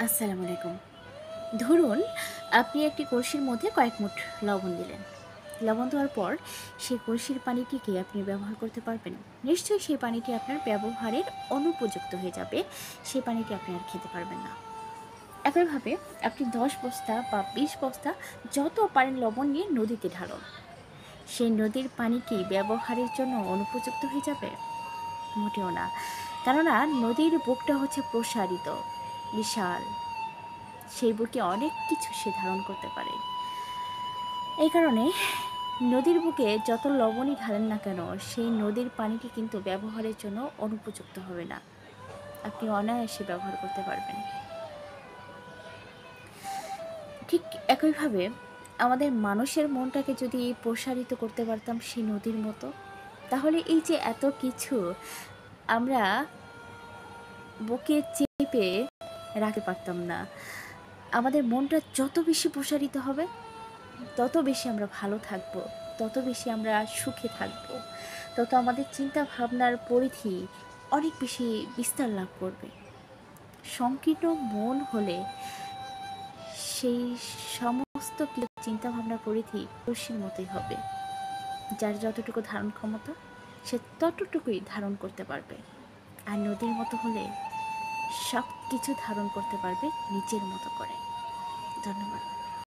আসসালামু আলাইকুম। ধরুন আপনি একটি কলসির মধ্যে কয়েক মুঠ লবণ দিলেন। লবণ দেওয়ার পর সেই কলসির পানিটিকে আপনি ব্যবহার করতে পারবেন। নিশ্চয়ই সেই পানিটি আপনার ব্যবহারের অনুপযুক্ত হয়ে যাবে। সেই পানিটি আপনি আর খেতে পারবেন না। একইভাবে আপনি ১০ বস্তা বা ২০ বস্তা যত পারেন লবণ নিয়ে নদীতে ঢালুন। সেই নদীর পানি কি ব্যবহারের জন্য অনুপযুক্ত হয়ে যাবে? মোটেও না। কেননা নদীর বুকটা হচ্ছে প্রসারিত, বিশাল। সেই বুকে অনেক কিছু সে ধারণ করতে পারে। এই কারণে নদীর বুকে যত লবণই ঢালেন না কেন, সেই নদীর পানিটি কিন্তু ব্যবহারের জন্য অনুপযুক্ত হবে না। আপনি অনায়াসে ব্যবহার করতে পারবেন। ঠিক একইভাবে আমাদের মানুষের মনটাকে যদি প্রসারিত করতে পারতাম সেই নদীর মতো, তাহলে এই যে এত কিছু আমরা বুকে চেপে রাখতে পারতাম না। আমাদের মনটা যত বেশি প্রসারিত হবে, তত বেশি আমরা ভালো থাকবো, তত বেশি আমরা সুখে থাকবো, তত আমাদের চিন্তা ভাবনার পরিধি অনেক বেশি বিস্তার লাভ করবে। সংকীর্ণ মন হলে সেই সমস্ত চিন্তা ভাবনার পরিধি কলসির মতোই হবে। যার যতটুকু ধারণ ক্ষমতা, সে ততটুকুই ধারণ করতে পারবে। আর নদীর মতো হলে সব কিছু ধারণ করতে পারবে নিজের মতো করে। ধন্যবাদ।